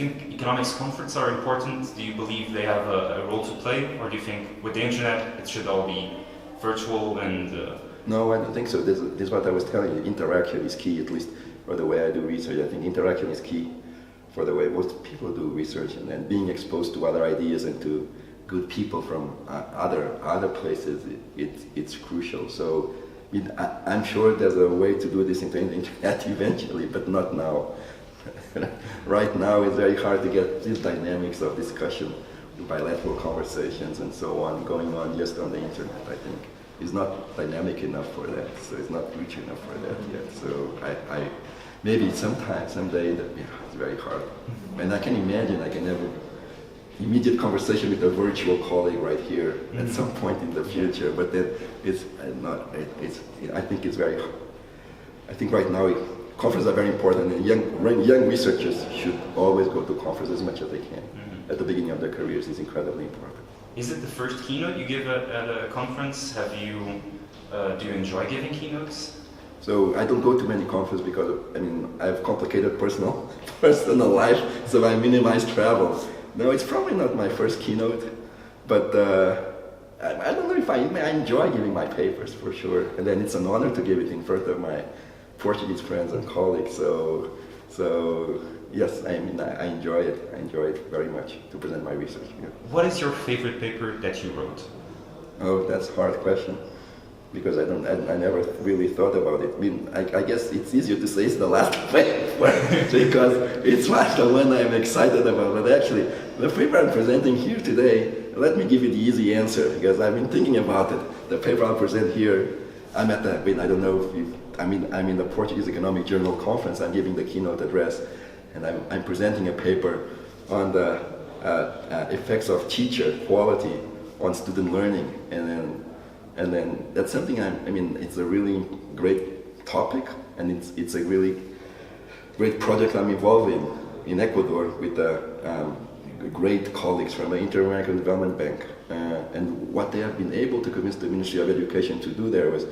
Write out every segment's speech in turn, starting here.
think economics conferences are important? Do you believe they have a role to play? Or do you think with the internet it should all be virtual and... No, I don't think so. This is what I was telling you. Interaction is key, at least for the way I do research. I think interaction is key for the way most people do research, and then being exposed to other ideas and to good people from other places, it's crucial. So I'm sure there's a way to do this in the internet eventually, but not now. Right now it's very hard to get these dynamics of discussion, bilateral conversations and so on going on just on the internet. I think it's not dynamic enough for that, so it's not rich enough for that yet. So I maybe someday that it's very hard. And I can imagine I can have an immediate conversation with a virtual colleague right here at some point in the future, but then I think it's very, I think right now conferences are very important, and young researchers should always go to conferences as much as they can. At the beginning of their careers is incredibly important. Is it the first keynote you give at a conference? Do you enjoy giving keynotes? So I don't go to many conferences because I have complicated personal life, so I minimize travel. No, it's probably not my first keynote, but I don't know if I enjoy giving my papers for sure, and then it's an honor to give it in front of my Portuguese friends and colleagues. So yes, I enjoy it. I enjoy it very much to present my research. Yeah. What is your favorite paper that you wrote? Oh, that's a hard question, because I never really thought about it. I guess it's easier to say it's the last paper because it's like the one I'm excited about. But actually, the paper I'm presenting here today, let me give you the easy answer, because I've been thinking about it. The paper I'll present here, I'm in the Portuguese Economic Journal conference. I'm giving the keynote address, and I'm presenting a paper on the effects of teacher quality on student learning, and then that's something it's a really great topic, and it's a really great project I'm involved in Ecuador with great colleagues from the Inter-American Development Bank, and what they have been able to convince the Ministry of Education to do there was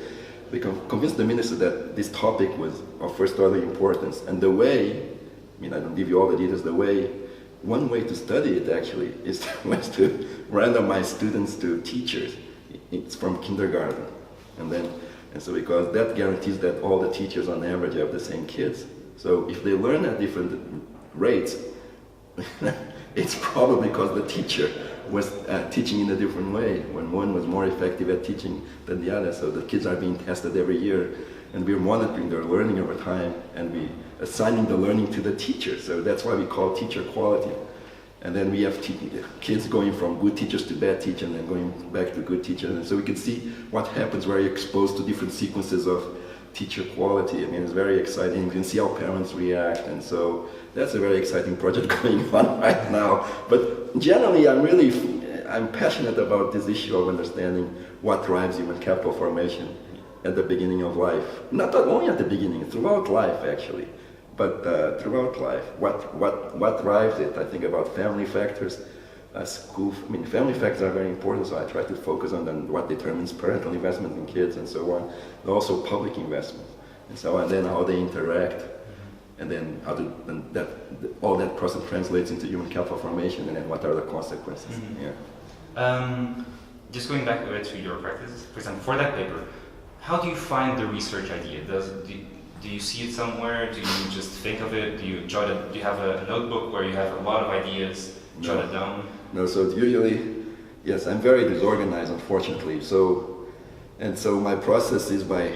convince the minister that this topic was of first order importance, and the way, I don't give you all the details, one way to study it actually was to randomize students to teachers. It's from kindergarten, and so because that guarantees that all the teachers on average have the same kids. So if they learn at different rates, it's probably because the teacher was teaching in a different way, when one was more effective at teaching than the other. So the kids are being tested every year, and we're monitoring their learning over time, and we assigning the learning to the teacher. So that's why we call teacher quality. And then we have kids going from good teachers to bad teachers, and then going back to good teachers. And so we can see what happens where you're exposed to different sequences of teacher quality. It's very exciting. You can see how parents react, and so that's a very exciting project going on right now. But generally, I'm passionate about this issue of understanding what drives human capital formation at the beginning of life. Not only at the beginning, throughout life actually. But throughout life, what drives it? I think about family factors, family factors are very important, so I try to focus on what determines parental investment in kids and so on, and also public investment, and so on, and then how they interact, and then all that process translates into human capital formation, and then what are the consequences. Just going back a bit to your practice, for example, for that paper, how do you find the research idea? Do you see it somewhere? Do you just think of it? Do you have a notebook where you have a lot of ideas, jot it down? No, so usually, yes, I'm very disorganized, unfortunately. So my process is by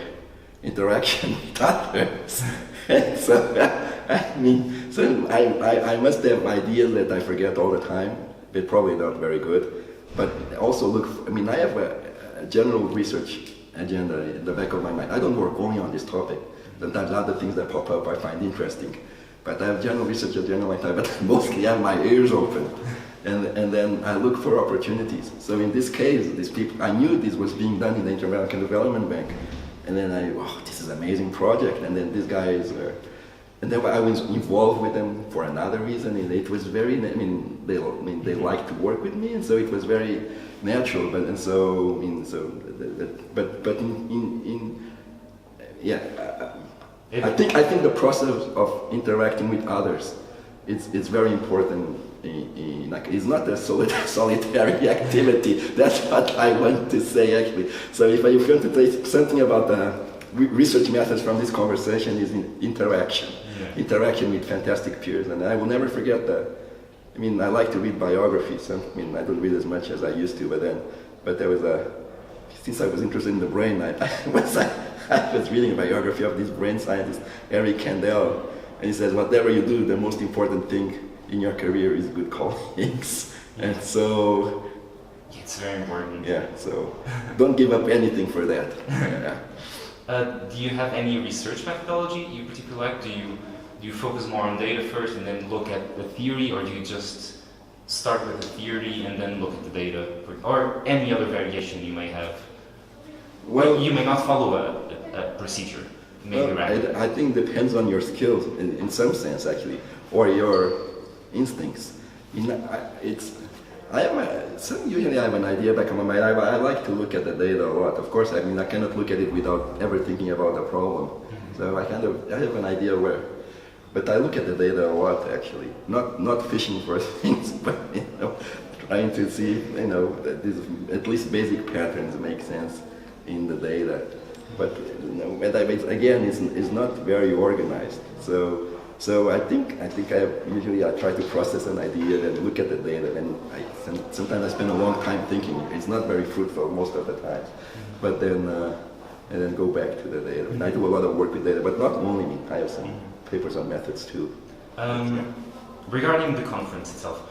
interaction with others. I must have ideas that I forget all the time. They're probably not very good. But also I have a general research agenda in the back of my mind. I don't work only on this topic. Sometimes other things that pop up I find interesting. But I have general research agenda my time, but mostly I have my ears open. And then I look for opportunities. So in this case, these people, I knew this was being done in the Inter-American Development Bank. And then this is an amazing project. And then these guys, and then I was involved with them for another reason. And it was very, they liked to work with me. And so it was very natural. I think the process of interacting with others it's very important. Like, it's not a solitary activity. That's what I want to say actually. So if I want to take something about the research methods from this conversation is interaction. Yeah. Interaction with fantastic peers, and I will never forget that. I mean, I like to read biographies. I mean, I don't read as much as I used to, but there was since I was interested in the brain, I was reading a biography of this brain scientist, Eric Kandel, and he says, whatever you do, the most important thing in your career is good colleagues. Yeah. And so... It's very important. Yeah, so don't give up anything for that. Yeah. Do you have any research methodology you particularly like? Do you focus more on data first and then look at the theory, or do you just start with the theory and then look at the data, or any other variation you may have? Well, you may not follow a procedure. Well, I think it depends on your skills in some sense actually, or your instincts. Usually I have an idea back in my mind. I like to look at the data a lot. Of course, I mean, I cannot look at it without ever thinking about the problem. Mm-hmm. So I have an idea where, but I look at the data a lot actually. Not fishing for things, but trying to see that these at least basic patterns make sense in the data. But again, it's not very organized. So I think usually I try to process an idea and look at the data, and sometimes I spend a long time thinking. It's not very fruitful most of the time, but then and then go back to the data. And I do a lot of work with data, but not only me. I have some papers on methods too. Regarding the conference itself,